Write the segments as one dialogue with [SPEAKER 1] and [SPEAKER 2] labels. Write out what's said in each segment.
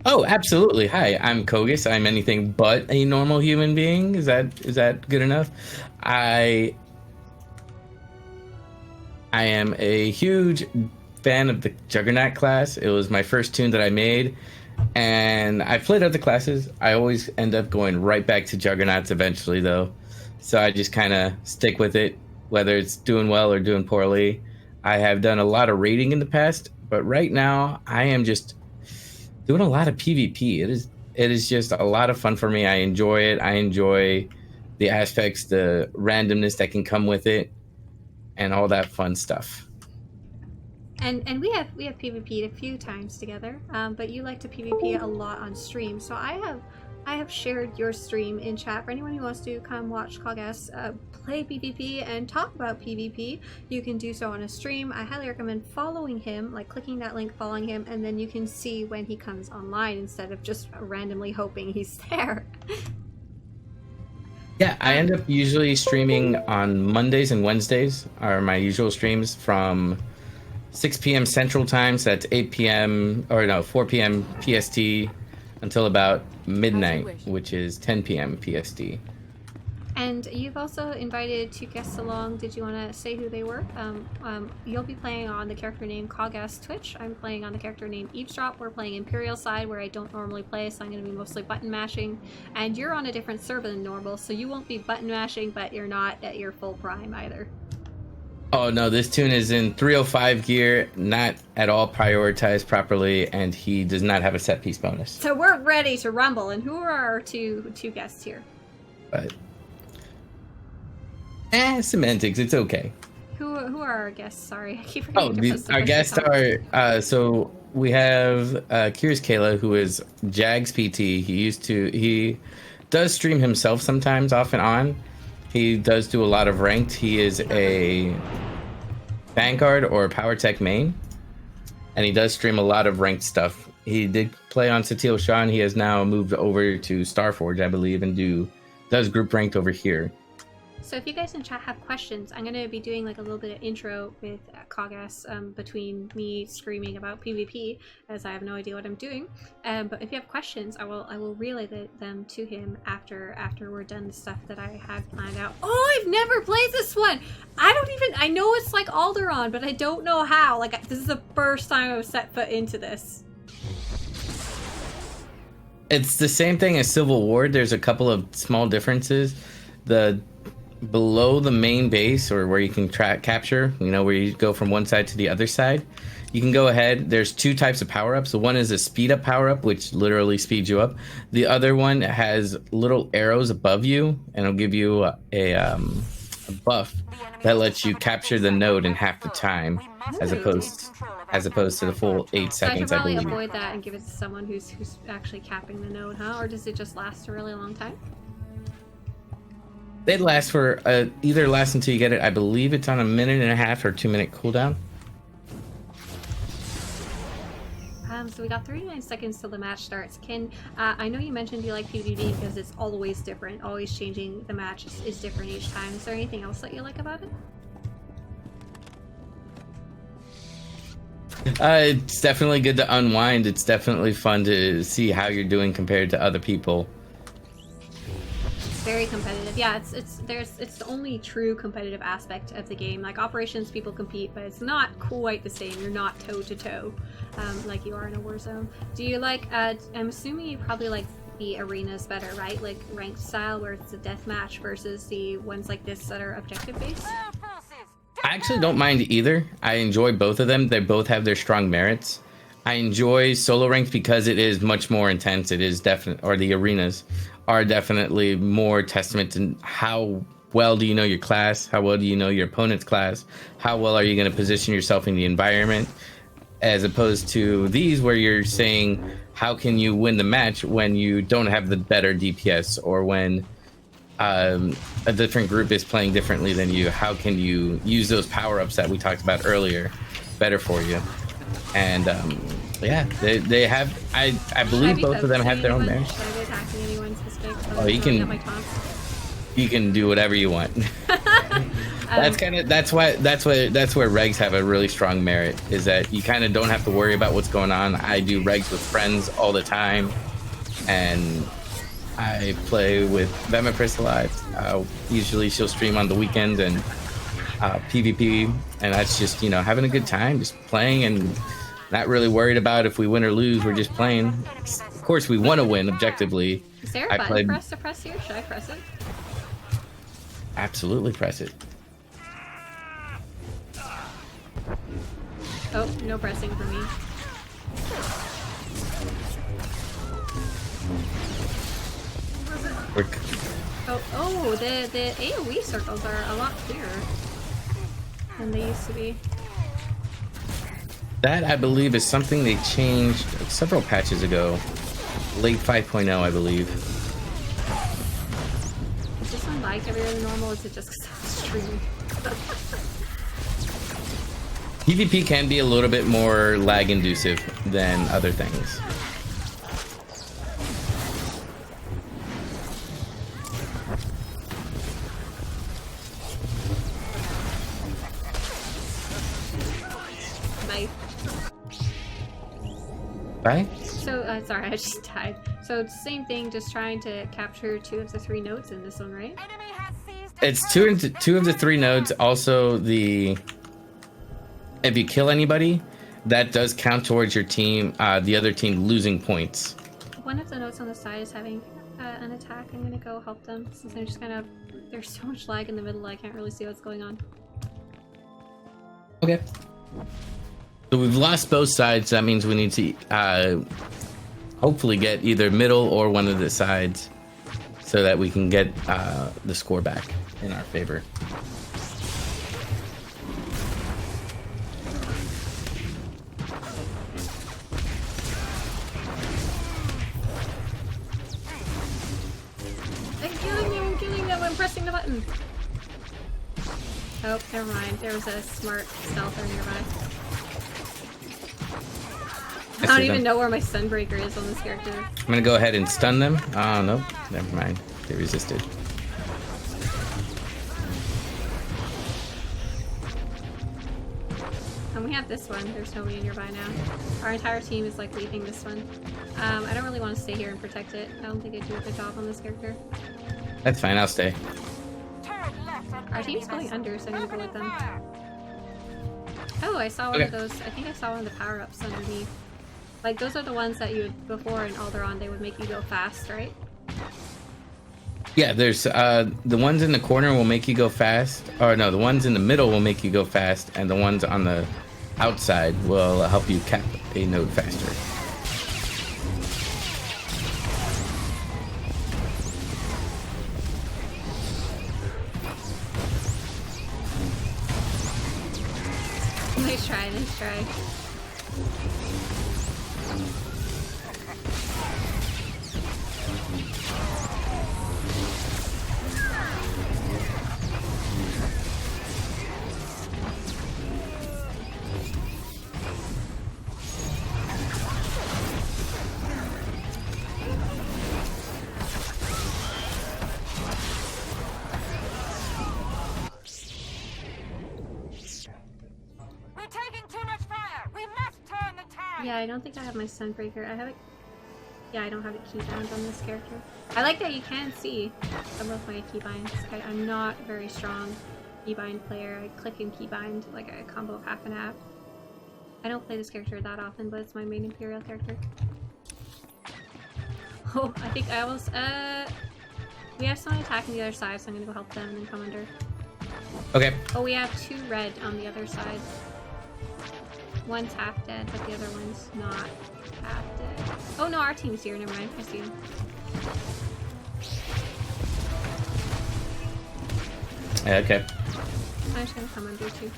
[SPEAKER 1] Oh, absolutely. Hi, I'm Kogus. I'm anything but a normal human being. Is that good enough? I I am a huge fan of the Juggernaut class. It was my first tune that I made, and I've played other classes. I always end up going right back to Juggernauts eventually, though. So I just kind of stick with it, whether it's doing well or doing poorly. I have done a lot of raiding in the past, but right now I am just doing a lot of PvP. It is just a lot of fun for me. I enjoy it. I enjoy the aspects, the randomness that can come with it, and all that fun stuff.
[SPEAKER 2] And we have PvP'd a few times together, but you like to PvP a lot on stream. So I have shared your stream in chat for anyone who wants to come watch Kogus play PvP and talk about PvP. You can do so on a stream. I highly recommend following him, like clicking that link, following him, and then you can see when he comes online instead of just randomly hoping he's there.
[SPEAKER 1] Yeah, I end up usually streaming on Mondays and Wednesdays are my usual streams from 6 p.m. Central Time, so that's 8 p.m. or no, 4 p.m. PST until about midnight, which is 10 p.m. PST.
[SPEAKER 2] And you've also invited two guests along. Did you want to say who they were? You'll be playing on the character name Kogus Twitch. I'm playing on the character name Eavesdrop. We're playing Imperial side where I don't normally play, so I'm going to be mostly button mashing. And you're on a different server than normal, so you won't be button mashing, but you're not at your full prime either.
[SPEAKER 1] Oh no, this tune is in 305 gear, not at all prioritized properly, and he does not have a set piece bonus.
[SPEAKER 2] So we're ready to rumble, and who are our two guests here?
[SPEAKER 1] But semantics, it's okay.
[SPEAKER 2] Who are our guests? Sorry, I keep forgetting.
[SPEAKER 1] Our guests are so we have Kyrus Kayla, who is Jags PT. He does stream himself sometimes, off and on. He does do a lot of ranked. He is a Vanguard or Power Tech main, and he does stream a lot of ranked stuff. He did play on Satil Shah, and he has now moved over to Starforge, I believe, and does group ranked over here.
[SPEAKER 2] So if you guys in chat have questions, I'm going to be doing like a little bit of intro with Kogus between me screaming about PvP, as I have no idea what I'm doing. But if you have questions, I will relay them to him after we're done the stuff that I have planned out. Oh, I've never played this one! I know it's like Alderaan, but I don't know how. Like, this is the first time I've set foot into this.
[SPEAKER 1] It's the same thing as Civil War. There's a couple of small differences. Below the main base, or where you can capture, where you go from one side to the other side, you can go ahead. There's two types of power-ups. The one is a speed up power-up, which literally speeds you up. The other one has little arrows above you, and it'll give you a buff that lets you capture the node in half the time, as opposed to the full 8 seconds,
[SPEAKER 2] I
[SPEAKER 1] I believe.
[SPEAKER 2] should probably avoid that and give it to someone who's actually capping the node, huh? Or does it just last a really long time?
[SPEAKER 1] They last for either last until you get it. I believe it's on a 1.5 or 2 minute cooldown.
[SPEAKER 2] So we got 39 seconds till the match starts. I know you mentioned you like PvP because it's always different, always changing. The match is different each time. Is there anything else that you like about it?
[SPEAKER 1] It's definitely good to unwind. It's definitely fun to see how you're doing compared to other people.
[SPEAKER 2] Very competitive. Yeah, it's the only true competitive aspect of the game. Like operations, people compete, but it's not quite the same. You're not toe to toe like you are in a war zone. Do you like? I'm assuming you probably like the arenas better, right? Like ranked style, where it's a death match versus the ones like this that are objective based.
[SPEAKER 1] I actually don't mind either. I enjoy both of them. They both have their strong merits. I enjoy solo ranked because it is much more intense. It is the arenas are definitely more testament to how well do you know your class, how well do you know your opponent's class, how well are you going to position yourself in the environment, as opposed to these where you're saying how can you win the match when you don't have the better DPS, or when a different group is playing differently than you. How can you use those power-ups that we talked about earlier better for you? And yeah, they have. I believe both of them have their own merits.
[SPEAKER 2] Should I be attacking anyone specific?
[SPEAKER 1] Oh, you can do whatever you want. That's where regs have a really strong merit, is that you kind of don't have to worry about what's going on. I do regs with friends all the time, and I play with Vemapris a lot. Usually she'll stream on the weekend and PvP, and that's just, you know, having a good time, just playing and not really worried about if we win or lose. We're just playing. Of course, we want to win objectively.
[SPEAKER 2] Is there a button for us to press here? Should I press it?
[SPEAKER 1] Absolutely, press it.
[SPEAKER 2] Oh, no pressing for me. Oh, the AoE circles are a lot clearer than they used to be.
[SPEAKER 1] That, I believe, is something they changed several patches ago. Late 5.0, I believe.
[SPEAKER 2] Is this one lag heavier than normal, or is it just because I'm streaming?
[SPEAKER 1] PvP can be a little bit more lag inducive than other things.
[SPEAKER 2] Nice.
[SPEAKER 1] Right?
[SPEAKER 2] So, sorry, I just died. So it's the same thing, just trying to capture 2 of the 3 nodes in this one, right?
[SPEAKER 1] It's two of the 3 nodes. Also, if you kill anybody, that does count towards your team, the other team losing points.
[SPEAKER 2] One of the nodes on the side is having an attack. I'm gonna go help them, since they're just kind of, there's so much lag in the middle, I can't really see what's going on.
[SPEAKER 1] Okay. So we've lost both sides. That means we need to hopefully get either middle or one of the sides, so that we can get the score back in our favor.
[SPEAKER 2] I'm killing them, I'm pressing the button! Oh, never mind, there was a smart stealther nearby. I don't even know where my Sunbreaker is on this character.
[SPEAKER 1] I'm gonna go ahead and stun them. Oh, no, never mind. They resisted.
[SPEAKER 2] And we have this one. There's nobody nearby now. Our entire team is like leaving this one. I don't really want to stay here and protect it. I don't think I do a good job on this character.
[SPEAKER 1] That's fine, I'll stay.
[SPEAKER 2] Our team's going under, so I'm gonna go with them. Oh, I saw one of those. I think I saw one of the power-ups underneath. Like, those are the ones that you would, before in Alderaan, they would make you go fast, right?
[SPEAKER 1] Yeah, there's the ones in the corner will make you go fast. Or no, the ones in the middle will make you go fast, and the ones on the outside will help you cap a node faster.
[SPEAKER 2] Nice try, nice try. Yeah, I don't think I have my Sunbreaker. I have it. Yeah, I don't have it keybound on this character. I like that you can see some of my keybinds. I'm not a very strong keybind player. I click and keybind like a combo of half and half. I don't play this character that often, but it's my main Imperial character. Oh, I think I almost, we have someone attacking the other side, so I'm gonna go help them and then come under.
[SPEAKER 1] Okay.
[SPEAKER 2] Oh, we have 2 red on the other side. One's half dead, but the other one's not half dead. Oh no, our team's here, never mind, I see him.
[SPEAKER 1] Yeah, okay.
[SPEAKER 2] I'm just gonna come under too.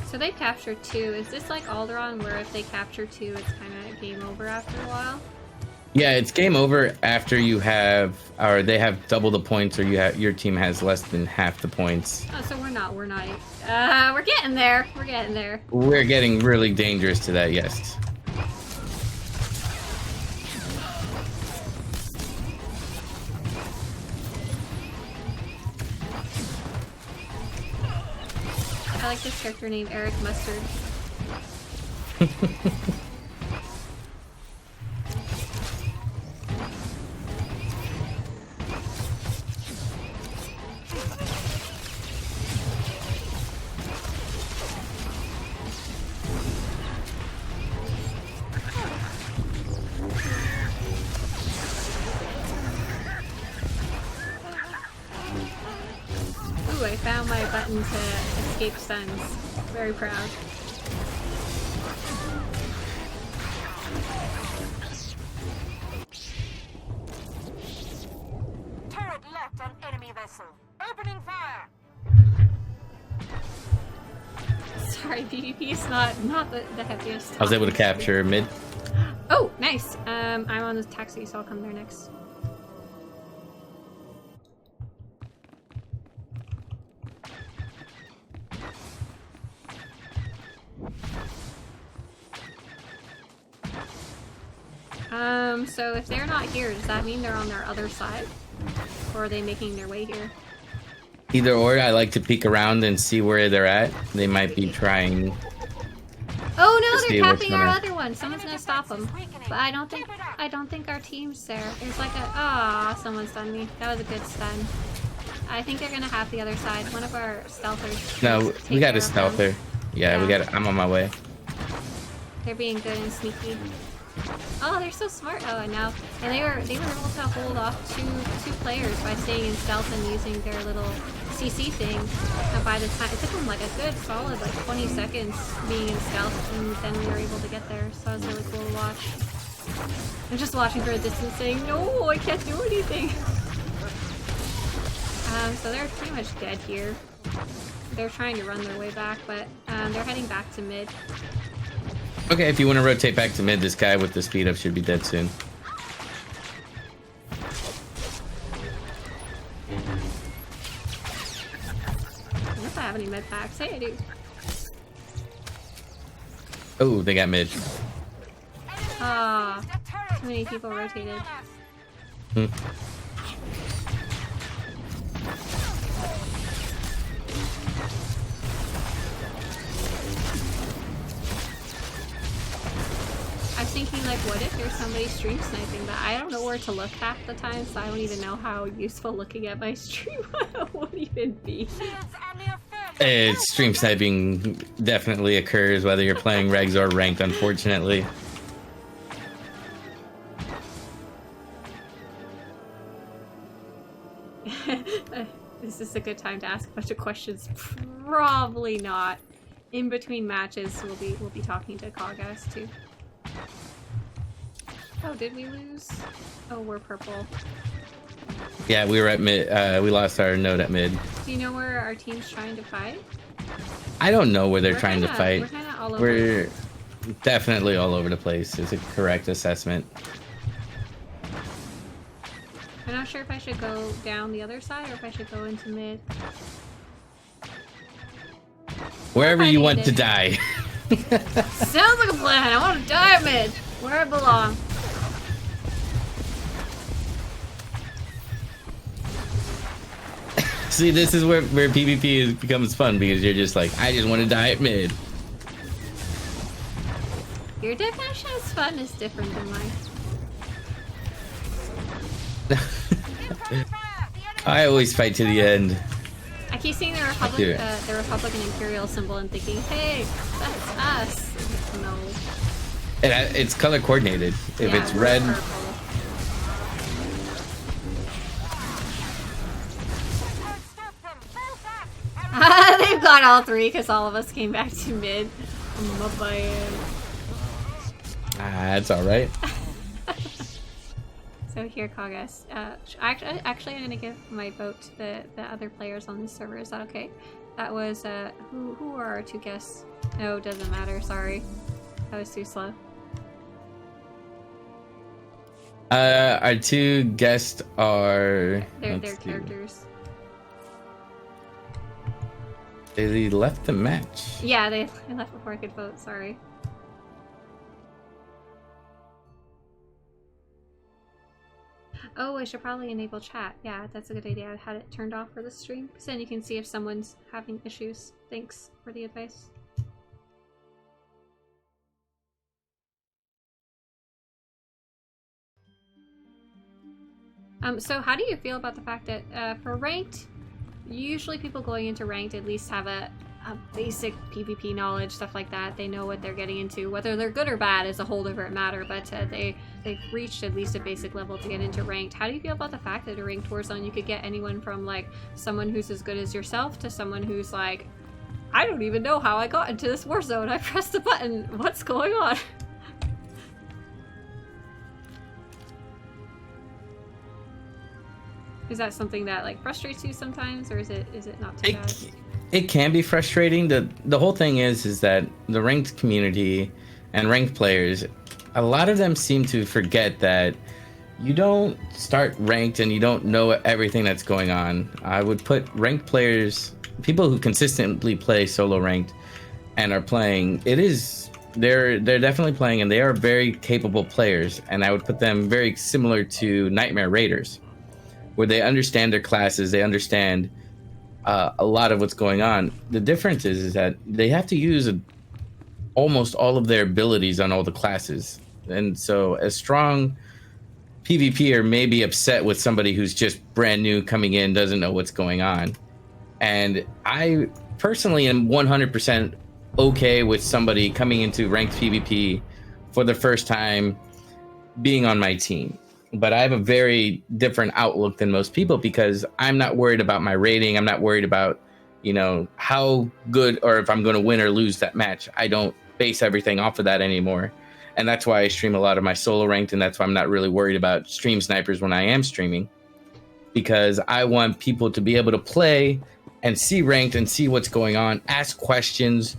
[SPEAKER 2] So they captured 2. Is this like Alderaan, where if they capture 2, it's kind of game over after a while?
[SPEAKER 1] Yeah, it's game over after you have, or they have double the points, or your team has less than half the points.
[SPEAKER 2] Oh, so we're getting there. We're getting there.
[SPEAKER 1] We're getting really dangerous to that, yes.
[SPEAKER 2] I like this character named Eric Mustard. Ooh, I found my button to escape stuns. Very proud.
[SPEAKER 3] Turret left on enemy vessel. Opening fire.
[SPEAKER 2] Sorry, PvP is not the heaviest.
[SPEAKER 1] I was able to capture mid.
[SPEAKER 2] Oh, nice. I'm on the taxi, so I'll come there next. So if they're not here, does that mean they're on their other side? Or are they making their way here?
[SPEAKER 1] Either or, I like to peek around and see where they're at. They might be trying.
[SPEAKER 2] Oh no,
[SPEAKER 1] see
[SPEAKER 2] they're
[SPEAKER 1] what's
[SPEAKER 2] capping our
[SPEAKER 1] gonna-
[SPEAKER 2] other one. Someone's gonna stop them. But I don't think our team's there. There's like a someone stunned me. That was a good stun. I think they're gonna have the other side. One of our stealthers.
[SPEAKER 1] No,
[SPEAKER 2] take
[SPEAKER 1] we got
[SPEAKER 2] care
[SPEAKER 1] a
[SPEAKER 2] of them.
[SPEAKER 1] stealther. Yeah, we
[SPEAKER 2] Yeah.
[SPEAKER 1] got it. I'm on my way.
[SPEAKER 2] They're being good and sneaky. Oh, they're so smart. Oh, and now they were able to hold off two players by staying in stealth and using their little CC thing. And by the time it took them like a good solid like 20 seconds being in stealth, and then we were able to get there. So that was really cool to watch. I'm just watching for a distance, saying, "No, I can't do anything." So they're pretty much dead here. They're trying to run their way back, but they're heading back to mid.
[SPEAKER 1] Okay, if you want to rotate back to mid, this guy with the speed up should be dead soon.
[SPEAKER 2] I don't know if I have any med packs. Hey, I do.
[SPEAKER 1] Oh, they got mid.
[SPEAKER 2] Ah, too many people rotated.
[SPEAKER 1] Hmm.
[SPEAKER 2] I was thinking, like, what if there's somebody stream sniping, but I don't know where to look half the time, so I don't even know how useful looking at my stream would even be.
[SPEAKER 1] Stream sniping definitely occurs whether you're playing regs or ranked, unfortunately.
[SPEAKER 2] This is a good time to ask a bunch of questions. Probably not. In between matches, we'll be talking to Cogas too. Oh, did we lose? Oh, we're purple.
[SPEAKER 1] Yeah, we were at mid. We lost our node at mid.
[SPEAKER 2] Do you know where our team's trying to fight?
[SPEAKER 1] I don't know where they're
[SPEAKER 2] We're
[SPEAKER 1] trying to
[SPEAKER 2] kinda-
[SPEAKER 1] fight.
[SPEAKER 2] We're kind of all over.
[SPEAKER 1] We're definitely all over the place. Is a correct assessment.
[SPEAKER 2] I'm not sure if I should go down the other side or if I should go into mid.
[SPEAKER 1] Wherever you
[SPEAKER 2] fighting
[SPEAKER 1] want
[SPEAKER 2] mid.
[SPEAKER 1] to die.
[SPEAKER 2] Sounds like a plan. I want to die at mid, where I belong.
[SPEAKER 1] See, this is where PvP becomes fun because you're just like, I just want to die at mid.
[SPEAKER 2] Your definition of fun is different than mine.
[SPEAKER 1] I always fight to the end.
[SPEAKER 2] I keep seeing the
[SPEAKER 1] do it.
[SPEAKER 2] Republican Imperial symbol and thinking, hey, that's us. No.
[SPEAKER 1] And it's color coordinated. If
[SPEAKER 2] Yeah,
[SPEAKER 1] it's
[SPEAKER 2] we're
[SPEAKER 1] red,
[SPEAKER 2] purple. They've got all three because all of us came back to mid. My bad.
[SPEAKER 1] that's all right.
[SPEAKER 2] So here, Kagas. Actually, I'm gonna give my vote to the other players on this server. Is that okay? That was who are our two guests? No, it doesn't matter. Sorry, that was too slow.
[SPEAKER 1] Our two guests are.
[SPEAKER 2] They're
[SPEAKER 1] let's see.
[SPEAKER 2] characters.
[SPEAKER 1] They left the match.
[SPEAKER 2] Yeah, they left before I could vote. Sorry. Oh, I should probably enable chat. Yeah, that's a good idea. I had it turned off for the stream, so then you can see if someone's having issues. Thanks for the advice. So how do you feel about the fact that for ranked, usually people going into ranked at least have a basic PvP knowledge, stuff like that. They know what they're getting into. Whether they're good or bad is a whole different matter, but they've reached at least a basic level to get into ranked. How do you feel about the fact that a ranked Warzone, you could get anyone from like someone who's as good as yourself to someone who's like, I don't even know how I got into this Warzone. I pressed the button. What's going on? Is that something that like frustrates you sometimes, or is it not too bad?
[SPEAKER 1] It can be frustrating. The whole thing is that the ranked community and ranked players, a lot of them seem to forget that you don't start ranked and you don't know everything that's going on. I would put ranked players, people who consistently play solo ranked and are playing, they're definitely playing, and they are very capable players, and I would put them very similar to Nightmare Raiders, where they understand their classes, they understand a lot of what's going on. The difference is that they have to use almost all of their abilities on all the classes. And so a strong PvPer may be upset with somebody who's just brand new coming in, doesn't know what's going on. And I personally am 100% okay with somebody coming into ranked PvP for the first time being on my team. But I have a very different outlook than most people, because I'm not worried about my rating. I'm not worried about, how good or if I'm going to win or lose that match. I don't base everything off of that anymore. And that's why I stream a lot of my solo ranked, and that's why I'm not really worried about stream snipers when I am streaming, because I want people to be able to play and see ranked and see what's going on, ask questions,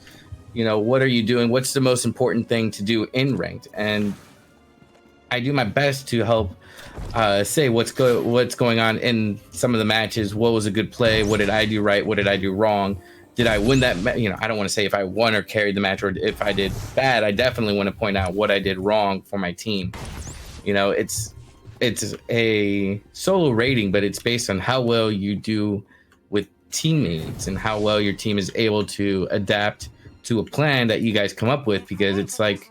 [SPEAKER 1] what are you doing? What's the most important thing to do in ranked? And I do my best to help say what's going on in some of the matches. What was a good play? What did I do right? What did I do wrong? Did I win that? I don't want to say if I won or carried the match, or if I did bad. I definitely want to point out what I did wrong for my team. It's a solo rating, but it's based on how well you do with teammates and how well your team is able to adapt to a plan that you guys come up with, because it's like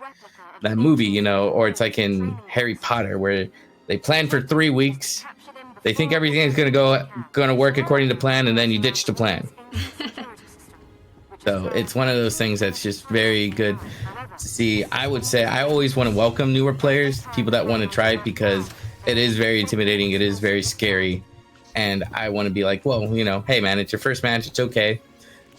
[SPEAKER 1] that movie, or it's like in Harry Potter, where they plan for 3 weeks, they think everything's gonna work according to plan, and then you ditch the plan. So it's one of those things that's just very good to see. I would say I always want to welcome newer players, people that want to try it, because it is very intimidating, it is very scary, and I want to be like, well, hey man, it's your first match, it's okay.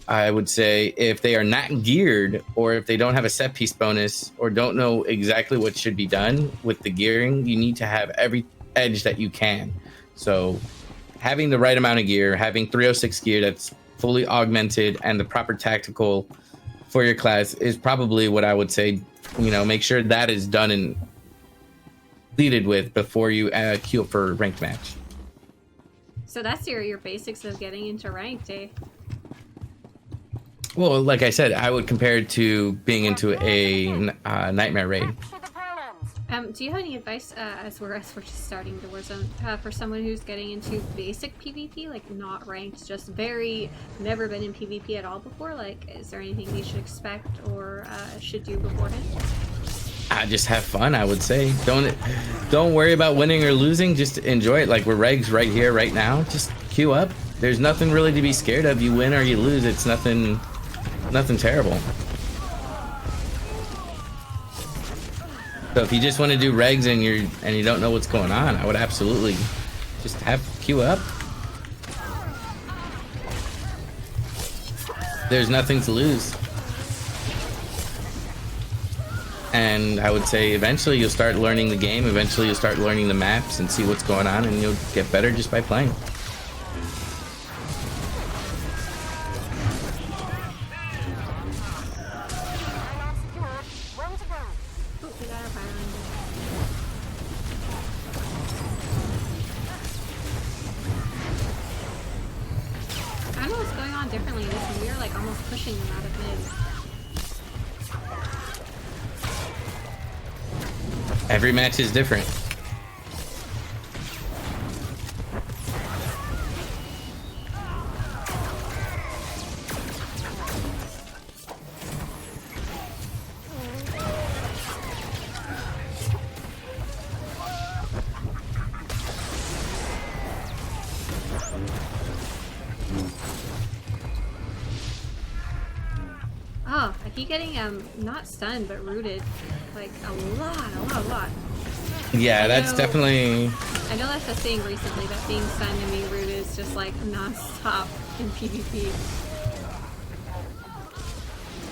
[SPEAKER 1] I would say if they are not geared, or if they don't have a set piece bonus, or don't know exactly what should be done with the gearing, you need to have every edge that you can. So having the right amount of gear, having 306 gear that's fully augmented and the proper tactical for your class is probably what I would say. Make sure that is done and completed with before you queue up for a ranked match.
[SPEAKER 2] So that's your basics of getting into ranked, eh?
[SPEAKER 1] Well, like I said, I would compare it to being into a Nightmare Raid.
[SPEAKER 2] Do you have any advice as we're just starting the Warzone for someone who's getting into basic PvP, like not ranked, just never been in PvP at all before? Like, is there anything they should expect or should do beforehand?
[SPEAKER 1] Just have fun, I would say. Don't worry about winning or losing. Just enjoy it. Like we're regs right here, right now. Just queue up. There's nothing really to be scared of. You win or you lose. It's nothing terrible. So if you just want to do regs and you don't know what's going on, I would absolutely just queue up. There's nothing to lose. And I would say eventually you'll start learning the game, eventually you'll start learning the maps and see what's going on, and you'll get better just by playing.
[SPEAKER 2] I don't know what's going on differently in this one. We are like almost pushing them out of mid.
[SPEAKER 1] Every match is different.
[SPEAKER 2] Oh, I keep getting not stunned but rooted, like a lot.
[SPEAKER 1] Yeah, that's definitely.
[SPEAKER 2] I know that's a thing recently, that being stunned and being rooted is just like non-stop in PvP.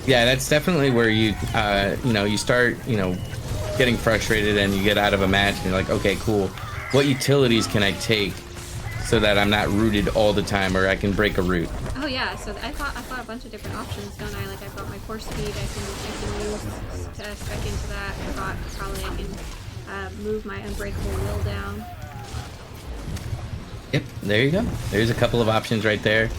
[SPEAKER 1] Yeah, that's definitely where you you start getting frustrated and you get out of a match and you're like, okay, cool. What utilities can I take so that I'm not rooted all the time, or I can break a root?
[SPEAKER 2] Oh yeah, so I've got a bunch of different options, don't I? Like I've got my force speed, I can use to spec into that. I can move my unbreakable will down.
[SPEAKER 1] Yep, there you go. There's a couple of options right there.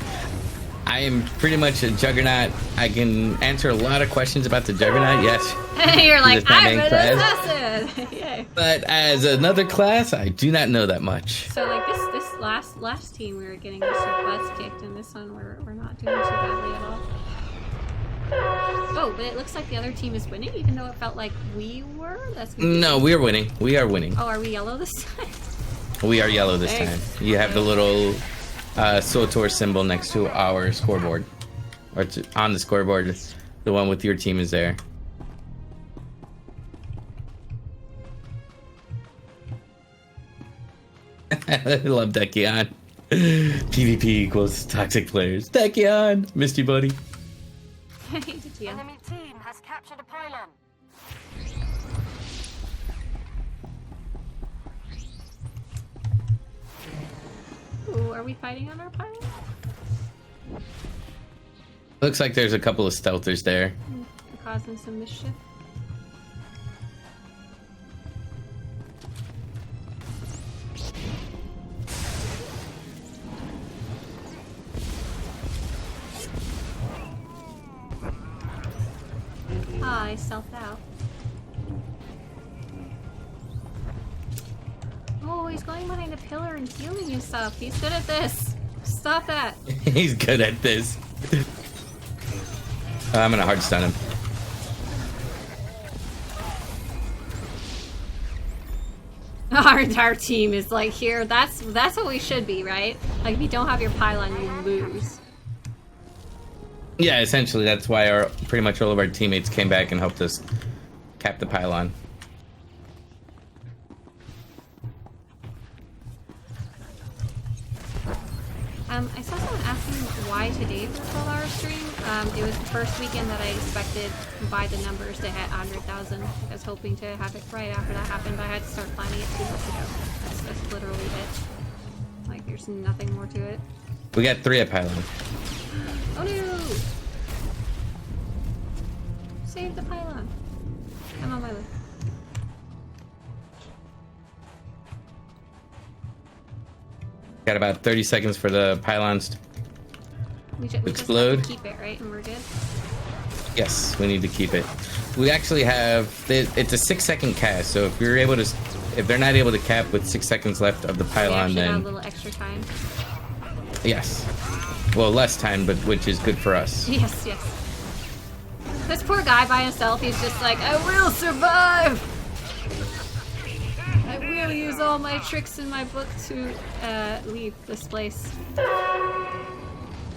[SPEAKER 1] I am pretty much a juggernaut. I can answer a lot of questions about the juggernaut. Yes.
[SPEAKER 2] You're like, I'm an
[SPEAKER 1] class.
[SPEAKER 2] assassin. Yay.
[SPEAKER 1] But as another class, I do not know that much.
[SPEAKER 2] So like this last team we were getting just our butts kicked, and this one we're not doing too badly at all. Oh, but it looks like the other team is winning, even though it felt like we were.
[SPEAKER 1] No, we are winning. We are winning.
[SPEAKER 2] Oh, are we yellow this time?
[SPEAKER 1] We are yellow this time. You have the little Swtor symbol next to our scoreboard, or on the scoreboard. The one with your team is there. I love Dekion. PvP equals toxic players. Dekion, missed you, buddy.
[SPEAKER 3] Enemy team has captured a pylon.
[SPEAKER 2] Ooh, are we fighting on our pylon?
[SPEAKER 1] Looks like there's a couple of stealthers there.
[SPEAKER 2] Causing some mischief. Ah, I stealthed out. Oh, he's going behind a pillar and healing and stuff. He's good at this. Stop that.
[SPEAKER 1] He's good at this. I'm gonna hard stun him.
[SPEAKER 2] Our team is like here. That's what we should be, right? Like if you don't have your pylon, you lose.
[SPEAKER 1] Yeah, essentially that's why pretty much all of our teammates came back and helped us cap the pylon.
[SPEAKER 2] I saw someone asking why today was a 12-hour stream. It was the first weekend that I expected by the numbers to hit 100,000. I was hoping to have it right after that happened, but I had to start planning it 2 weeks ago. That's literally it. Like, there's nothing more to it.
[SPEAKER 1] We got 3 at pylon.
[SPEAKER 2] Oh no! Save the pylon. I'm on my way.
[SPEAKER 1] Got about 30 seconds for the pylons
[SPEAKER 2] We
[SPEAKER 1] explode.
[SPEAKER 2] just have to keep it, right? And we're good?
[SPEAKER 1] Yes, we need to keep it. We actually have it's a 6-second cast, so if they're not able to cap with 6 seconds left of the pylon,
[SPEAKER 2] we actually
[SPEAKER 1] then
[SPEAKER 2] got a little extra time.
[SPEAKER 1] yes. Well, less time, but which is good for us.
[SPEAKER 2] Yes, yes. This poor guy by himself, he's just like, I will survive! I will use all my tricks in my book to leave this place.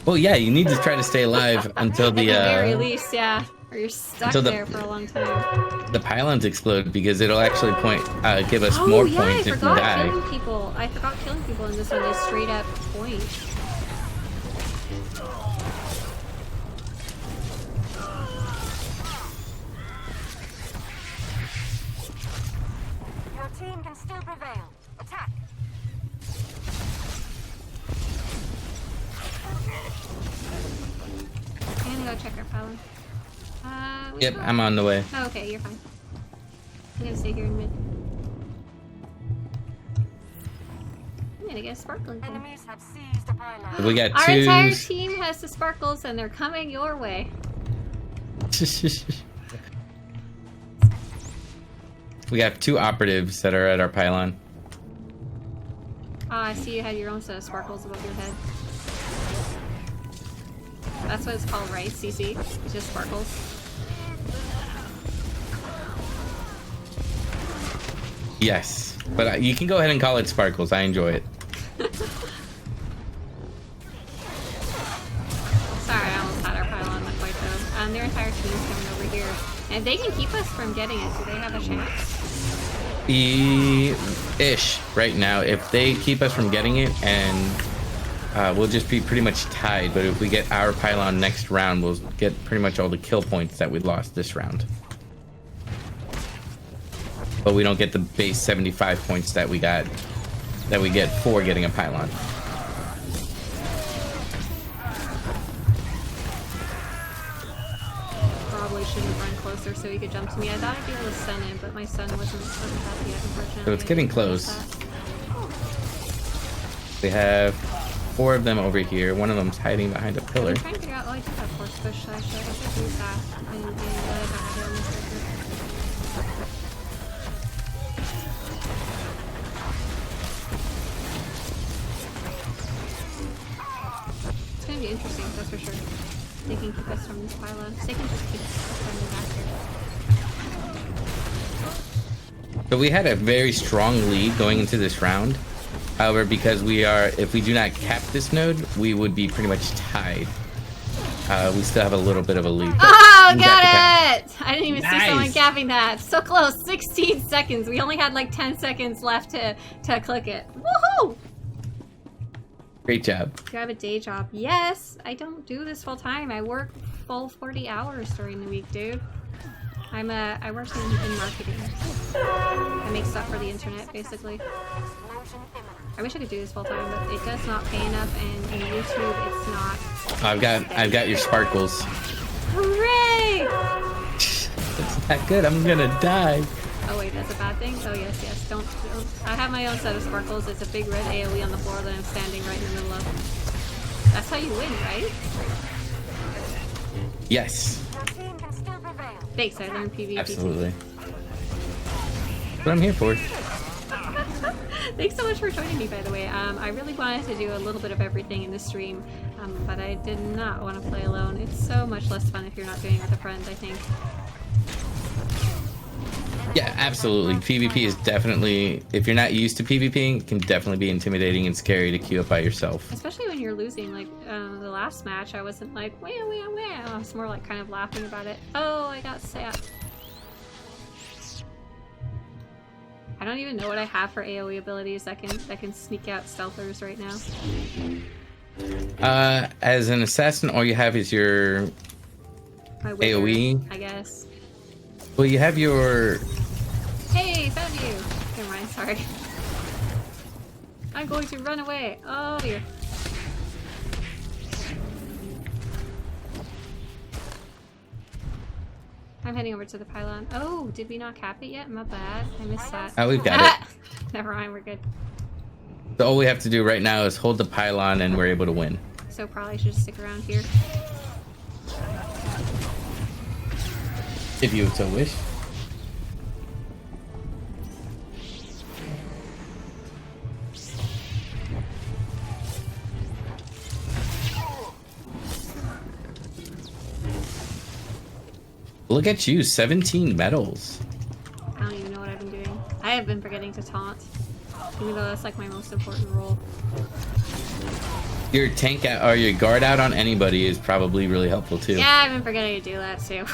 [SPEAKER 1] Well, yeah, you need to try to stay alive until the
[SPEAKER 2] At the very least, yeah. Or you're stuck there for a long time.
[SPEAKER 1] the pylons explode, because it'll actually give us more points if we die.
[SPEAKER 2] I forgot killing people in this one. They straight up point.
[SPEAKER 3] Your team can still prevail. Attack.
[SPEAKER 2] I'm gonna go check our pylon.
[SPEAKER 1] Yep, I'm on the way.
[SPEAKER 2] Oh, okay, you're fine. I'm gonna stay here in mid. I'm gonna get a sparkling thing.
[SPEAKER 3] Enemies have seized a pylon.
[SPEAKER 1] We got
[SPEAKER 2] Our
[SPEAKER 1] 2.
[SPEAKER 2] entire team has the sparkles and they're coming your way.
[SPEAKER 1] We got 2 operatives that are at our pylon.
[SPEAKER 2] Ah, I see you had your own set of sparkles above your head. That's what it's called, right? CC? It's just sparkles.
[SPEAKER 1] Yes, but you can go ahead and call it sparkles. I enjoy it.
[SPEAKER 2] Sorry, I almost had our pylon not quite though. Their entire team's coming over here. And if they can keep us from getting it, do they have a chance?
[SPEAKER 1] Ish right now. If they keep us from getting it, and we'll just be pretty much tied. But if we get our pylon next round, we'll get pretty much all the kill points that we lost this round. But we don't get the base 75 points that we get for getting a pylon.
[SPEAKER 2] Probably shouldn't run closer so he could jump to me. I thought I'd be able to stun him, but my stun wasn't happy yet, unfortunately.
[SPEAKER 1] So it's getting close. We have 4 of them over here. One of them's hiding behind a pillar.
[SPEAKER 2] I'm trying to figure out. Oh, I do have force push. I guess I could use that. I didn't realize I had it on this character. It's gonna be interesting, that's for sure. They can keep us from this pylon. They can just keep us from the back here.
[SPEAKER 1] So we had a very strong lead going into this round. However, because if we do not cap this node, we would be pretty much tied. We still have a little bit of a lead.
[SPEAKER 2] Oh, got it! I didn't even see someone
[SPEAKER 1] Nice.
[SPEAKER 2] capping that. So close, 16 seconds. We only had like 10 seconds left to click it. Woohoo!
[SPEAKER 1] Great job.
[SPEAKER 2] Do you have a day job? Yes! I don't do this full time. I work full 40 hours during the week, dude. I work in marketing. I make stuff for the internet, basically. I wish I could do this full time, but it does not pay enough, and in YouTube, it's not.
[SPEAKER 1] I've got your sparkles.
[SPEAKER 2] Hooray!
[SPEAKER 1] That's not good. I'm gonna die.
[SPEAKER 2] Oh wait, that's a bad thing? Oh yes, don't. I have my own set of sparkles. It's a big red AoE on the floor that I'm standing right in the middle of. That's how you win, right?
[SPEAKER 1] Yes.
[SPEAKER 3] Your team can still prevail.
[SPEAKER 2] Thanks, I learned PvP.
[SPEAKER 1] Absolutely. What I'm here for.
[SPEAKER 2] Thanks so much for joining me, by the way. I really wanted to do a little bit of everything in this stream, but I did not want to play alone. It's so much less fun if you're not doing it with a friend, I think.
[SPEAKER 1] Yeah, absolutely. PvP is definitely, if you're not used to PvPing, it can definitely be intimidating and scary to queue up by yourself.
[SPEAKER 2] Especially when you're losing, like the last match, I wasn't like, wah, wah, wah. I was more like kind of laughing about it. Oh, I got sapped. I don't even know what I have for AoE abilities that can sneak out stealthers right now.
[SPEAKER 1] As an assassin, all you have is your
[SPEAKER 2] My wither,
[SPEAKER 1] AoE.
[SPEAKER 2] I guess.
[SPEAKER 1] Well, you have your...
[SPEAKER 2] Hey, found you! Never mind, sorry. I'm going to run away. Oh dear. I'm heading over to the pylon. Oh, did we not cap it yet? My bad. I missed that.
[SPEAKER 1] Oh, we've got it.
[SPEAKER 2] Never mind, we're good.
[SPEAKER 1] So all we have to do right now is hold the pylon and we're able to win.
[SPEAKER 2] So probably should stick around here.
[SPEAKER 1] If you so wish. Look at you, 17 medals.
[SPEAKER 2] I don't even know what I've been doing. I have been forgetting to taunt. Even though that's like my most important role.
[SPEAKER 1] Your tank out, or your guard out on anybody is probably really helpful too.
[SPEAKER 2] Yeah, I've been forgetting to do that too.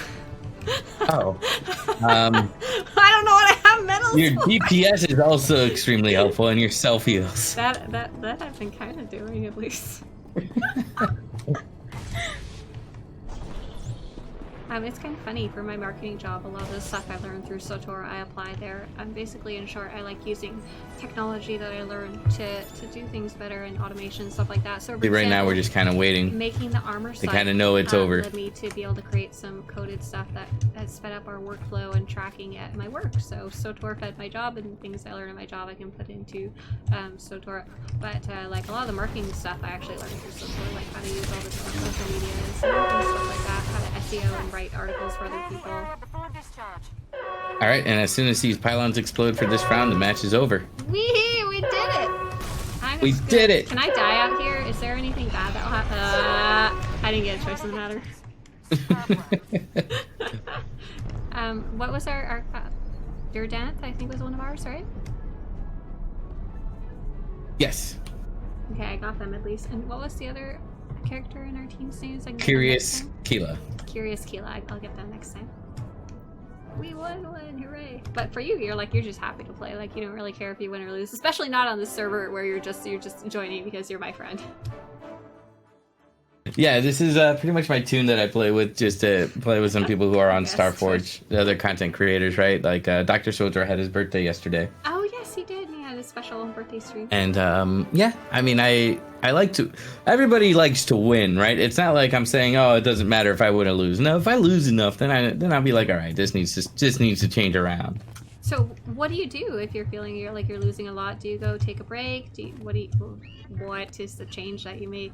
[SPEAKER 1] Oh.
[SPEAKER 2] I don't know what I have medals
[SPEAKER 1] Your
[SPEAKER 2] for.
[SPEAKER 1] DPS is also extremely helpful, and your self heals.
[SPEAKER 2] That I've been kind of doing at least. It's kind of funny for my marketing job. A lot of the stuff I learned through Swtor, I apply there. Basically, in short, I like using technology that I learned to do things better and automation, stuff like that. So
[SPEAKER 1] Right now, we're just kind of waiting.
[SPEAKER 2] making the armor
[SPEAKER 1] They
[SPEAKER 2] site
[SPEAKER 1] kinda know it's over.
[SPEAKER 2] led me to be able to create some coded stuff that sped up our workflow and tracking at my work. So Swtor fed my job, and things I learned in my job I can put into Swtor. But like a lot of the marketing stuff I actually learned through Swtor, like how to use all the different social media and stuff like that, how to SEO and write articles for other people.
[SPEAKER 3] Before discharge.
[SPEAKER 1] All right, and as soon as these pylons explode for this round, the match is over.
[SPEAKER 2] We did it!
[SPEAKER 1] We did it!
[SPEAKER 2] Can I die out here? Is there anything bad that'll happen? I didn't get a choice in the matter. What was our Durdanth, I think was one of ours, right?
[SPEAKER 1] Yes.
[SPEAKER 2] Okay, I got them at least. And what was the other character in our team's name? So I can
[SPEAKER 1] Curious
[SPEAKER 2] get them
[SPEAKER 1] Keela.
[SPEAKER 2] next time? Curious key lag. I'll get that next time. We won one, hooray! But for you, you're just happy to play. Like you don't really care if you win or lose, especially not on the server where you're just joining because you're my friend.
[SPEAKER 1] Yeah, this is pretty much my tune that I play with, just to play with some people who are on Starforge, the other content creators, right? Like Dr. Swtor had his birthday yesterday.
[SPEAKER 2] Oh yes, he did. He had a special birthday stream.
[SPEAKER 1] And yeah, I mean, I like to. Everybody likes to win, right? It's not like I'm saying, oh, it doesn't matter if I win or lose. No, if I lose enough, then I'll be like, all right, this needs to change around.
[SPEAKER 2] So what do you do if you're feeling you're losing a lot? Do you go take a break? What is the change that you make?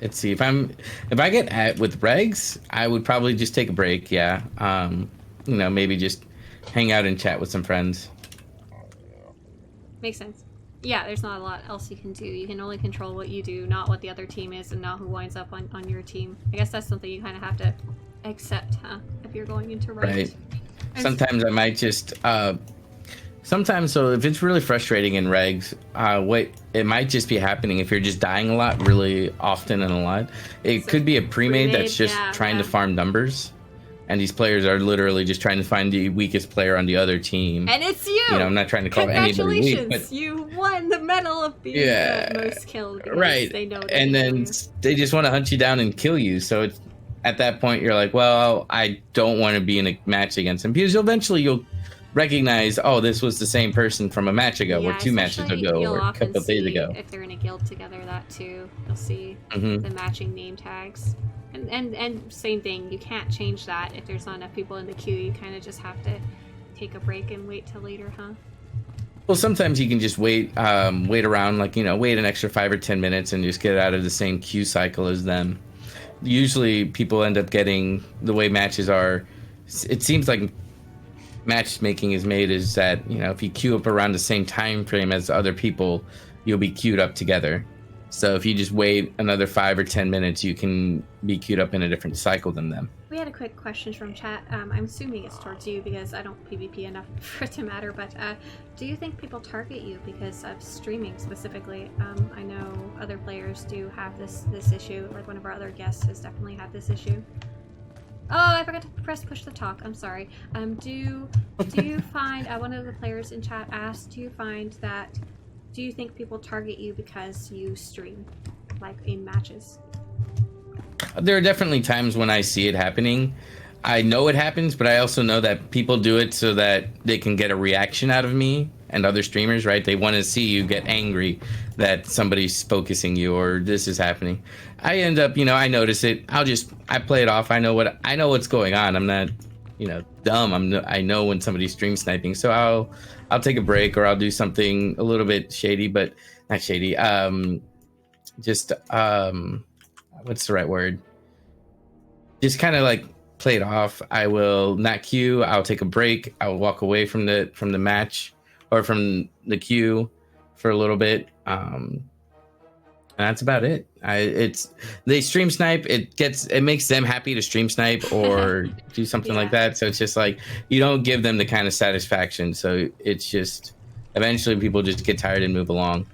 [SPEAKER 1] Let's see. If I get at with regs, I would probably just take a break. Yeah. Maybe just hang out and chat with some friends.
[SPEAKER 2] Makes sense. Yeah, there's not a lot else you can do. You can only control what you do, not what the other team is, and not who winds up on your team. I guess that's something you kind of have to accept, huh? If you're going into ranked.
[SPEAKER 1] Right. Sometimes I might just sometimes, so if it's really frustrating in regs, what it might just be happening if you're just dying a lot, really often and a lot. It could be a pre-made that's just trying to farm numbers, and these players are literally just trying to find the weakest player on the other team.
[SPEAKER 2] And it's you.
[SPEAKER 1] I'm not trying to call anybody weak, but
[SPEAKER 2] you won the medal of being most killed.
[SPEAKER 1] Right.
[SPEAKER 2] They know
[SPEAKER 1] and then they just want to hunt you down and kill you. So it's, at that point, you're like, well, I don't want to be in a match against him, because eventually you'll recognize, oh, this was the same person from a match ago, or 2 matches ago, or a couple of days ago.
[SPEAKER 2] If they're in a guild together, that too, you'll see the matching name tags. And same thing, you can't change that if there's not enough people in the queue. You kind of just have to take a break and wait till later, huh?
[SPEAKER 1] Well, sometimes you can just wait around, like, wait an extra 5 or 10 minutes and just get out of the same queue cycle as them. Usually people end up getting, the way matches are, it seems like matchmaking is made is that, if you queue up around the same time frame as other people, you'll be queued up together. So if you just wait another 5 or 10 minutes, you can be queued up in a different cycle than them.
[SPEAKER 2] We had a quick question from chat. I'm assuming it's towards you because I don't PvP enough for it to matter, but do you think people target you because of streaming specifically? I know other players do have this issue, like one of our other guests has definitely had this issue. Oh, I forgot to push the talk. I'm sorry. Do you find, one of the players in chat asked, do you think people target you because you stream, like in matches?
[SPEAKER 1] There are definitely times when I see it happening. I know it happens, but I also know that people do it so that they can get a reaction out of me and other streamers, right? They want to see you get angry that somebody's focusing you or this is happening. I end up, I notice it. I play it off. I know what's going on. I'm not, dumb. I know when somebody's stream sniping. So I'll take a break, or I'll do something a little bit shady, but not shady. What's the right word? Just kind of like play it off. I will not queue. I'll take a break. I'll walk away from the match or from the queue for a little bit. And that's about it. They stream snipe. It makes them happy to stream snipe or do something like that. So it's just like, you don't give them the kind of satisfaction. So it's just, eventually people just get tired and move along.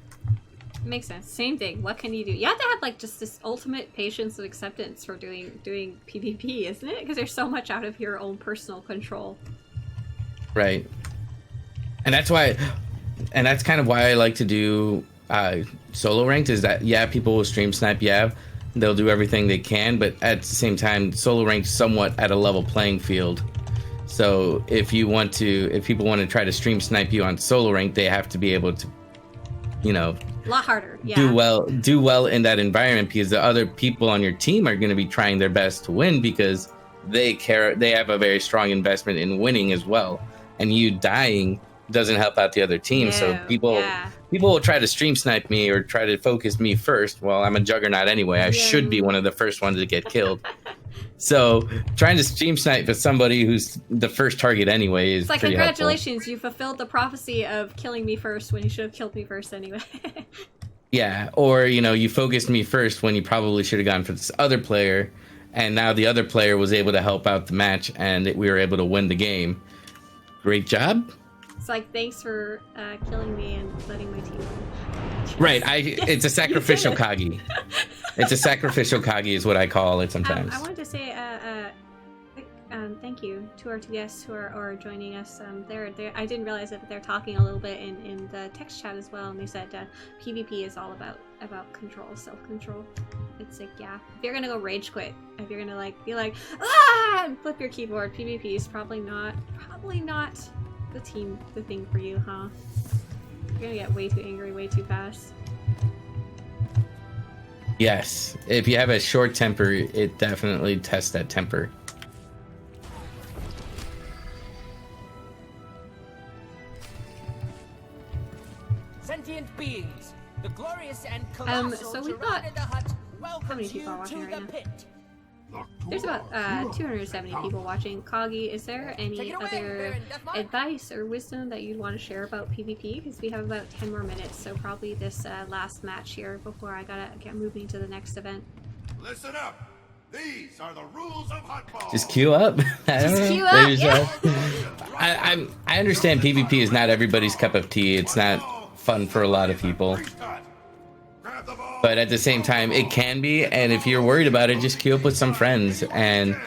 [SPEAKER 2] Makes sense. Same thing. What can you do? You have to have like just this ultimate patience and acceptance for doing PvP, isn't it? Because there's so much out of your own personal control.
[SPEAKER 1] Right. And that's kind of why I like to do solo ranked, is that people will stream snipe, they'll do everything they can, but at the same time solo ranked somewhat at a level playing field. So if people want to try to stream snipe you on solo rank, they have to be able to a
[SPEAKER 2] lot harder,
[SPEAKER 1] do well in that environment, because the other people on your team are going to be trying their best to win, because they have a very strong investment in winning as well, and you dying doesn't help out the other team. So people will try to stream snipe me or try to focus me first. Well, I'm a juggernaut anyway. I should be one of the first ones to get killed. So trying to stream snipe at somebody who's the first target anyway is pretty
[SPEAKER 2] congratulations,
[SPEAKER 1] helpful.
[SPEAKER 2] You fulfilled the prophecy of killing me first when you should have killed me first anyway.
[SPEAKER 1] Yeah, or you focused me first when you probably should have gone for this other player, and now the other player was able to help out the match and we were able to win the game. Great job.
[SPEAKER 2] It's like, thanks for killing me and letting my team win.
[SPEAKER 1] Right, it's a sacrificial Kagi. It's a sacrificial Kagi is what I call it sometimes.
[SPEAKER 2] I wanted to say thank you to our two guests who are joining us. They're I didn't realize that they're talking a little bit in the text chat as well, and they said PvP is all about control, self-control. It's like, yeah, if you're gonna go rage quit, if you're gonna like be like ah and flip your keyboard, PvP is probably not the thing for you, huh? You're gonna get way too angry way too fast.
[SPEAKER 1] Yes, if you have a short temper, it definitely tests that temper.
[SPEAKER 4] Sentient beings, the glorious and colossal
[SPEAKER 2] so we've got
[SPEAKER 4] the Hut
[SPEAKER 2] how many
[SPEAKER 4] welcomes
[SPEAKER 2] people are
[SPEAKER 4] you
[SPEAKER 2] watching
[SPEAKER 4] to
[SPEAKER 2] right
[SPEAKER 4] the
[SPEAKER 2] now?
[SPEAKER 4] pit.
[SPEAKER 2] There's about 270 people watching. Kagi, is there
[SPEAKER 4] Take
[SPEAKER 2] any
[SPEAKER 4] it away,
[SPEAKER 2] other
[SPEAKER 4] Baron Deathmark.
[SPEAKER 2] advice or wisdom that you'd want to share about PvP? Because we have about 10 more minutes, so probably this last match here before I gotta get moving to the next event.
[SPEAKER 5] Listen up. These are the rules of Huttball.
[SPEAKER 1] Just queue up. I don't know.
[SPEAKER 2] queue up,
[SPEAKER 1] There's,
[SPEAKER 2] yeah.
[SPEAKER 1] I understand PvP is not everybody's cup of tea. It's not fun for a lot of people.
[SPEAKER 5] Grab the ball.
[SPEAKER 1] But at the same time, it can be. And if you're worried about it, just queue up with some friends. And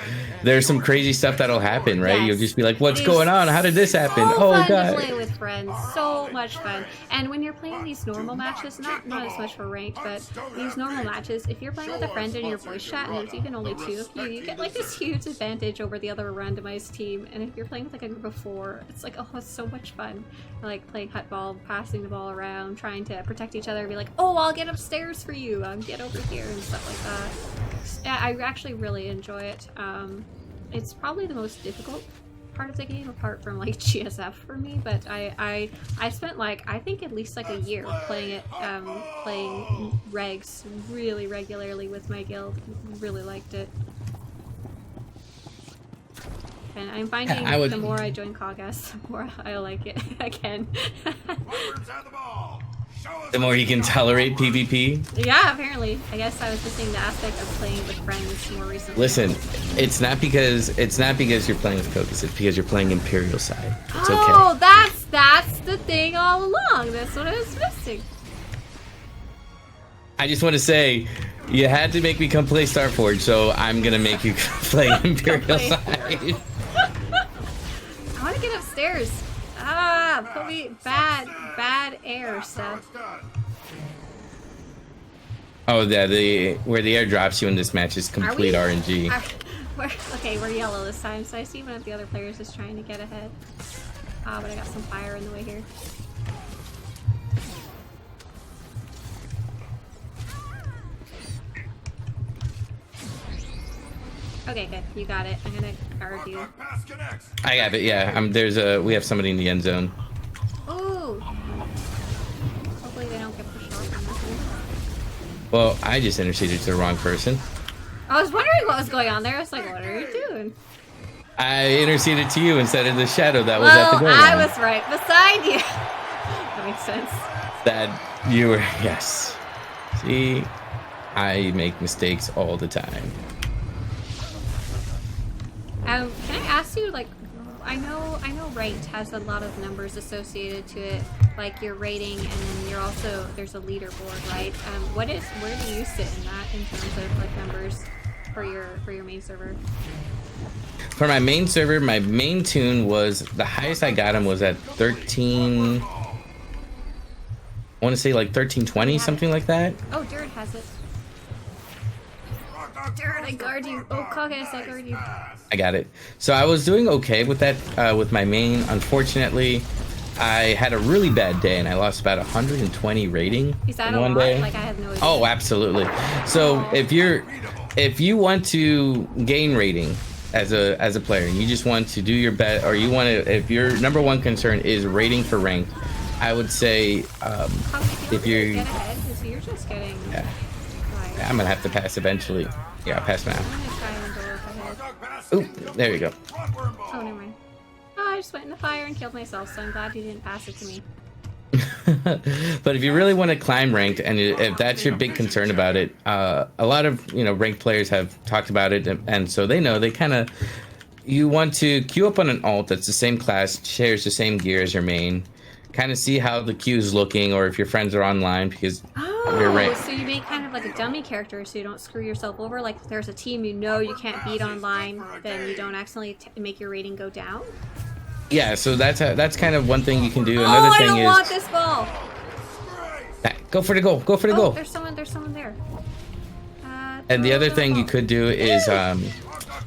[SPEAKER 1] there's some crazy stuff that'll happen, right?
[SPEAKER 2] Yes.
[SPEAKER 1] You'll just be like, what's
[SPEAKER 2] It
[SPEAKER 1] going
[SPEAKER 2] is
[SPEAKER 1] on? How did this happen?
[SPEAKER 2] So
[SPEAKER 1] Oh,
[SPEAKER 2] fun
[SPEAKER 1] God.
[SPEAKER 2] to play with friends. So much fun. And when you're playing these normal matches, not as much for ranked, but these normal matches, if you're playing with a friend in your voice chat and there's even only two of you, you get like this huge advantage over the other randomized team. And if you're playing with like a group of 4, it's like, oh, it's so much fun. Like playing Huttball, passing the ball around, trying to protect each other, be like, oh, I'll get upstairs for you, get over here, and stuff like that. Yeah, I actually really enjoy it. It's probably the most difficult part of the game apart from like GSF for me, but I spent like I think at least like a year playing it, playing regs really regularly with my guild. Really liked it. And I'm finding the more I join Cogas, the more I like it again.
[SPEAKER 5] Forwards have the ball. Show us
[SPEAKER 1] The more he can tolerate PvP.
[SPEAKER 2] Yeah, apparently. I guess I was missing the aspect of playing with friends more recently.
[SPEAKER 1] Listen, it's not because you're playing with Kokus, it's because you're playing Imperial side. It's okay.
[SPEAKER 2] Oh, that's the thing all along. That's what I was missing.
[SPEAKER 1] I just want to say, you had to make me come play Starforge, so I'm gonna make you play Imperial
[SPEAKER 2] play.
[SPEAKER 1] side.
[SPEAKER 2] I want to get upstairs. Ah, put me bad air stuff.
[SPEAKER 1] Oh, yeah, where the air drops you in this match is complete RNG.
[SPEAKER 2] Okay, we're yellow this time, so I see one of the other players is trying to get ahead. Ah, but I got some fire in the way here. Okay, good. You got it. I'm gonna guard you.
[SPEAKER 5] pass connects.
[SPEAKER 1] I have it, yeah. We have somebody in the end zone.
[SPEAKER 2] Ooh! Hopefully they don't get pushed off on this one.
[SPEAKER 1] Well, I just interceded to the wrong person.
[SPEAKER 2] I was wondering what was going on there. I was like, what are you doing?
[SPEAKER 1] I interceded to you instead of the shadow that was at the goal
[SPEAKER 2] I
[SPEAKER 1] line.
[SPEAKER 2] was right beside you. That makes sense.
[SPEAKER 1] That you were, yes. See, I make mistakes all the time.
[SPEAKER 2] Can I ask you, like, I know ranked has a lot of numbers associated to it, like your rating, and then you're also, there's a leaderboard, right? Where do you sit in that in terms of like numbers for your main server?
[SPEAKER 1] For my main server, my main tune was, the highest I got him was at 13, I want to say like 1320, something like that.
[SPEAKER 2] Oh, Dirt has it. Dirt, I guard you. Oh, Cogas, I guard you.
[SPEAKER 1] I got it. So I was doing okay with that, with my main. Unfortunately, I had a really bad day and I lost about 120 rating
[SPEAKER 2] Is that
[SPEAKER 1] in
[SPEAKER 2] a
[SPEAKER 1] one
[SPEAKER 2] lot?
[SPEAKER 1] day.
[SPEAKER 2] Like, I have no idea.
[SPEAKER 1] Oh, absolutely. So if you want to gain rating as a player, and you just want to do your bet, or you want to, if your number one concern is rating for ranked, I would say if you're,
[SPEAKER 2] get ahead, because you're just getting.
[SPEAKER 1] yeah,
[SPEAKER 2] Like,
[SPEAKER 1] I'm gonna have to pass eventually. Yeah, I'll pass now.
[SPEAKER 2] I'm gonna try and go up ahead.
[SPEAKER 1] Oop, there you go.
[SPEAKER 2] Oh, never mind. Oh, I just went in the fire and killed myself, so I'm glad you didn't pass it to me.
[SPEAKER 1] But if you really want to climb ranked, and if that's your big concern about it, a lot of ranked players have talked about it, and so they know, they kind of, you want to queue up on an alt that's the same class, shares the same gear as your main, kind of see how the queue is looking, or if your friends are online, because you're
[SPEAKER 2] Oh, so you make kind of like a dummy character so you don't screw yourself over. Like if there's a team you know you can't beat online, then you don't accidentally make your rating go down.
[SPEAKER 1] Yeah, so that's kind of one thing you can do. Another
[SPEAKER 2] I
[SPEAKER 1] thing
[SPEAKER 2] don't
[SPEAKER 1] is
[SPEAKER 2] want this ball.
[SPEAKER 1] go for the goal. Go for the goal.
[SPEAKER 2] There's someone there.
[SPEAKER 1] And the
[SPEAKER 2] throw
[SPEAKER 1] other
[SPEAKER 2] the
[SPEAKER 1] thing you
[SPEAKER 2] ball.
[SPEAKER 1] could do is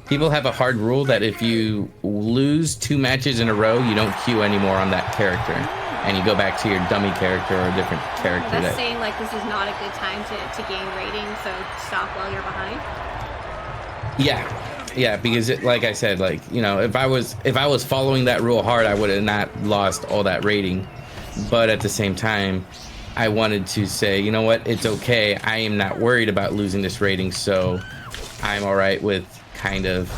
[SPEAKER 1] people have a hard rule that if you lose 2 matches in a row, you don't queue anymore on that character, and you go back to your dummy character or a different character.
[SPEAKER 2] That's saying like this is not a good time to gain rating, so stop while you're behind.
[SPEAKER 1] Yeah, because like I said, like, you know, if I was following that rule hard, I would have not lost all that rating. But at the same time, I wanted to say, you know what, it's okay. I am not worried about losing this rating, so I'm all right with kind of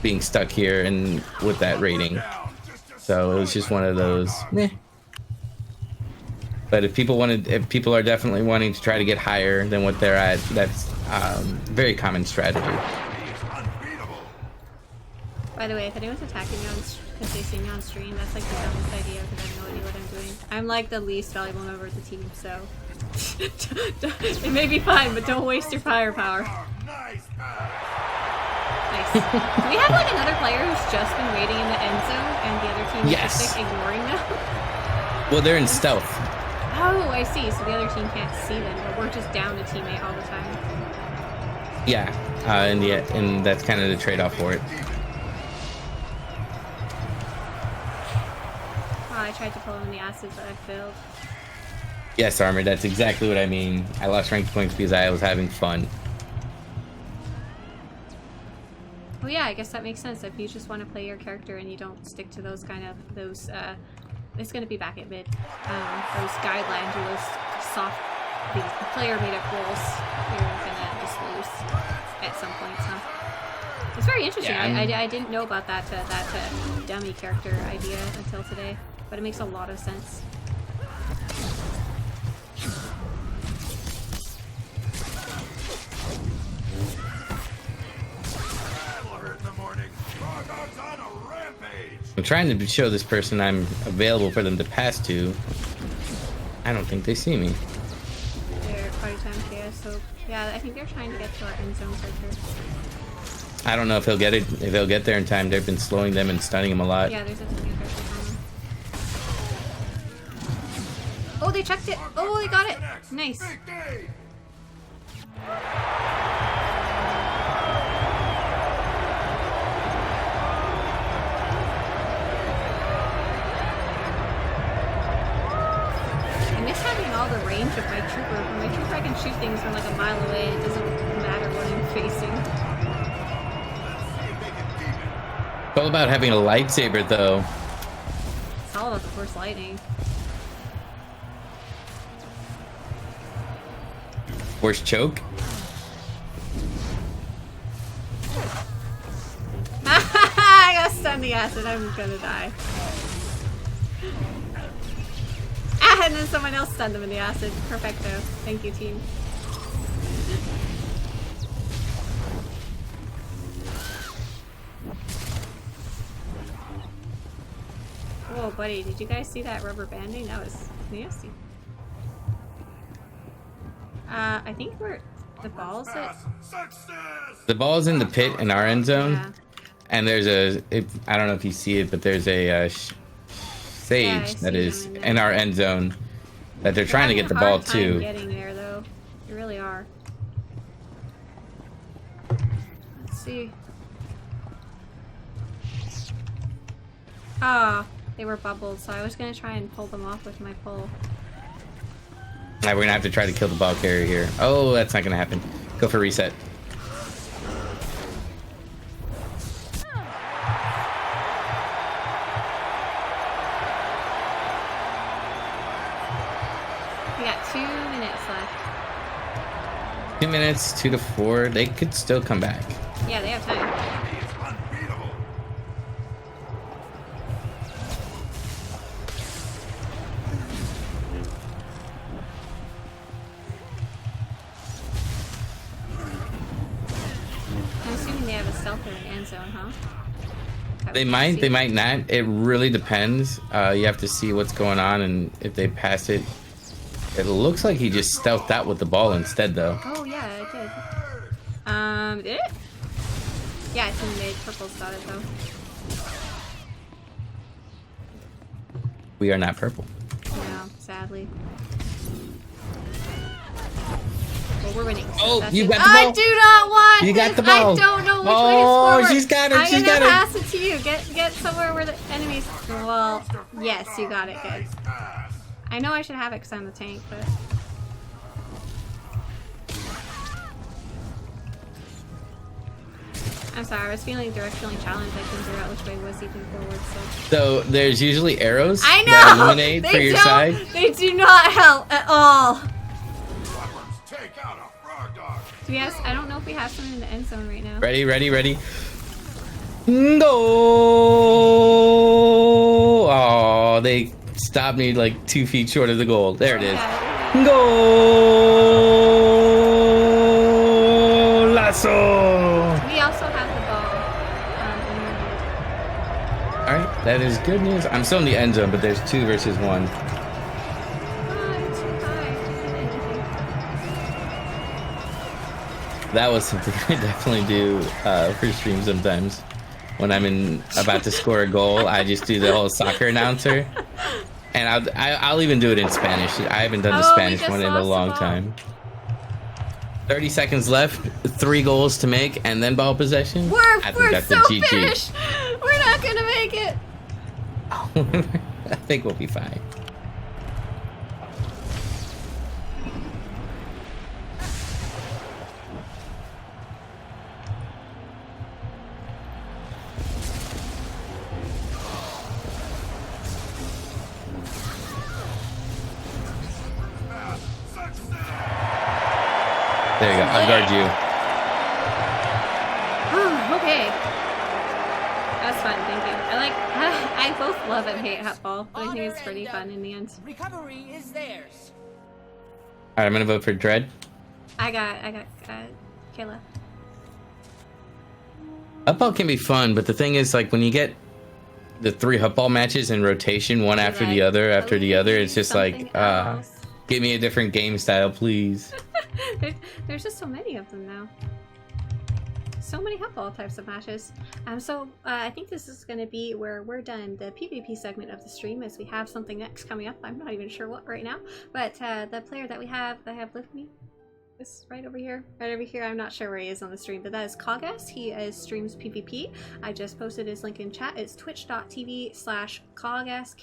[SPEAKER 1] being stuck here and with that rating. So it was just one of those meh. But if people are definitely wanting to try to get higher than what they're at, that's very common strategy.
[SPEAKER 2] By the way, if anyone's attacking me because they see me on stream, that's like the dumbest idea because I have no idea what I'm doing. I'm like the least valuable member of the team, so it may be fine, but don't waste your firepower. Nice. Do we have like another player who's just been waiting in the end zone and the other team is just like ignoring them?
[SPEAKER 1] Well, they're in stealth.
[SPEAKER 2] Oh, I see. So the other team can't see them, but we're just down a teammate all the time.
[SPEAKER 1] Yeah, and that's kind of the trade-off for it.
[SPEAKER 2] I tried to pull him in the acid, but I failed.
[SPEAKER 1] Yes, Armor, that's exactly what I mean. I lost ranked points because I was having fun.
[SPEAKER 2] Well, yeah, I guess that makes sense. If you just want to play your character and you don't stick to those it's going to be back at mid. Those guidelines or those the player-made-up rules, you're going to just lose at some point. So it's very interesting.
[SPEAKER 1] Yeah,
[SPEAKER 2] I didn't know about that dummy character idea until today, but it makes a lot of sense.
[SPEAKER 1] I'm trying to show this person I'm available for them to pass to. I don't think they see me.
[SPEAKER 2] They're party time chaos, so yeah, I think they're trying to get to our end zone quicker.
[SPEAKER 1] I don't know if they'll get there in time. They've been slowing them and stunning them a lot.
[SPEAKER 2] Yeah, there's a ton of characters on them. Oh, they checked it! Oh, they got it! Nice. I miss having all the range of my trooper. When my trooper, I can shoot things from like a mile away. It doesn't matter what I'm facing.
[SPEAKER 1] It's all about having a lightsaber, though.
[SPEAKER 2] It's all about the Force lightning.
[SPEAKER 1] Force choke.
[SPEAKER 2] I got stunned in the acid. I'm gonna die. Ah, and then someone else stunned them in the acid. Perfecto. Thank you, team. Whoa, buddy, did you guys see that rubber banding? That was nasty. I think the ball's at...
[SPEAKER 1] The ball's in the pit in our end zone.
[SPEAKER 2] Yeah.
[SPEAKER 1] And there's I don't know if you see it, but there's a Sage that is in our end zone that they're trying to get the ball to.
[SPEAKER 2] Getting there though, they really are. Let's see. Ah, they were bubbled, so I was gonna try and pull them off with my pull.
[SPEAKER 1] We're gonna have to try to kill the ball carrier here. Oh, that's not gonna happen. Go for reset.
[SPEAKER 2] We got 2 minutes left.
[SPEAKER 1] 2 minutes, 2 to 4. They could still come back.
[SPEAKER 2] Yeah, they have time. I'm assuming they have a stealth in the end zone, huh?
[SPEAKER 1] They might not. It really depends. You have to see what's going on, and if they pass it. It looks like he just stealthed out with the ball instead, though.
[SPEAKER 2] Oh yeah, it did. Did it? Yeah, it's in mid. Purple's got it though.
[SPEAKER 1] We are not purple.
[SPEAKER 2] No, sadly. Well, we're winning. So
[SPEAKER 1] Oh,
[SPEAKER 2] that's
[SPEAKER 1] you
[SPEAKER 2] it.
[SPEAKER 1] got the ball.
[SPEAKER 2] I do not want.
[SPEAKER 1] You got
[SPEAKER 2] this.
[SPEAKER 1] the ball.
[SPEAKER 2] I don't know which way to
[SPEAKER 1] Oh,
[SPEAKER 2] score.
[SPEAKER 1] she's got it.
[SPEAKER 2] I'm
[SPEAKER 1] She's
[SPEAKER 2] gonna
[SPEAKER 1] got
[SPEAKER 2] pass it to you. Get somewhere where the enemies. Well, yes, you got it. Good. I know I should have it because I'm the tank, but. I'm sorry, I was feeling directionally challenged. I couldn't figure out which way was even forward,
[SPEAKER 1] So there's usually arrows
[SPEAKER 2] I know!
[SPEAKER 1] that illuminate for
[SPEAKER 2] They
[SPEAKER 1] your
[SPEAKER 2] don't-
[SPEAKER 1] side.
[SPEAKER 2] They do not help at all.
[SPEAKER 5] Flappers, take out a frog dog.
[SPEAKER 2] Do we have, I don't know if we have some in the end zone right now.
[SPEAKER 1] Ready, ready, ready. No! Oh, they stopped me like 2 feet short of the goal. There it is.
[SPEAKER 2] Yeah.
[SPEAKER 1] Goal! Lasso!
[SPEAKER 2] We also have the ball.
[SPEAKER 1] All right, that is good news. I'm still in the end zone, but there's 2 versus 1.
[SPEAKER 2] I'm too high.
[SPEAKER 1] That was something I definitely do for stream sometimes. When I'm about to score a goal, I just do the whole soccer announcer, and I'll even do it in Spanish. I haven't done the Spanish one in a long time. 30 seconds left, 3 goals to make, and then ball possession.
[SPEAKER 2] We're so finished. We're not gonna make it.
[SPEAKER 1] I think we'll be fine. There you go. I'll guard you.
[SPEAKER 2] Okay. That's fun, thank you. I both love and hate Huttball, but I think it's pretty fun in the end.
[SPEAKER 4] Recovery is theirs.
[SPEAKER 1] Alright, I'm gonna vote for Dread.
[SPEAKER 2] I got Kayla.
[SPEAKER 1] Huttball can be fun, but the thing is, like, when you get the 3 Huttball matches in rotation, one after the other, it's just like, give me a different game style, please.
[SPEAKER 2] There's just so many of them now. So many Huttball types of matches. I think this is going to be where we're done the PvP segment of the stream, as we have something next coming up. I'm not even sure what right now, but the player that I have with me is right over here. I'm not sure where he is on the stream, but that is Kogas. He streams PvP. I just posted his link in chat. It's twitch.tv/Kogas, Kogass,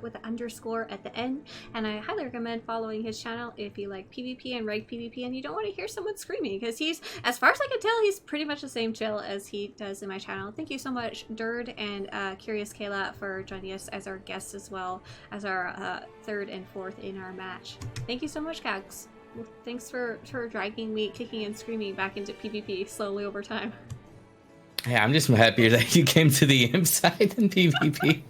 [SPEAKER 2] with an underscore at the end. And I highly recommend following his channel if you like PvP and ranked PvP and you don't want to hear someone screaming, because he's, as far as I can tell, he's pretty much the same chill as he does in my channel. Thank you so much, Dird and Curious Kayla, for joining us as our guests, as well as our 3rd and 4th in our match. Thank you so much, Kags. Well, thanks for dragging me kicking and screaming back into PvP slowly over time.
[SPEAKER 1] Yeah, I'm just happier that you came to the imp side than PvP.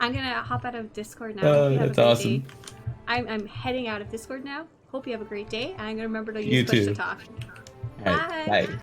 [SPEAKER 2] I'm gonna hop out of Discord now.
[SPEAKER 1] Oh, that's awesome.
[SPEAKER 2] I'm heading out of Discord now. Hope you have a great day, and I'm gonna remember to
[SPEAKER 1] You
[SPEAKER 2] use Twitch
[SPEAKER 1] too.
[SPEAKER 2] to talk.
[SPEAKER 1] All right, bye.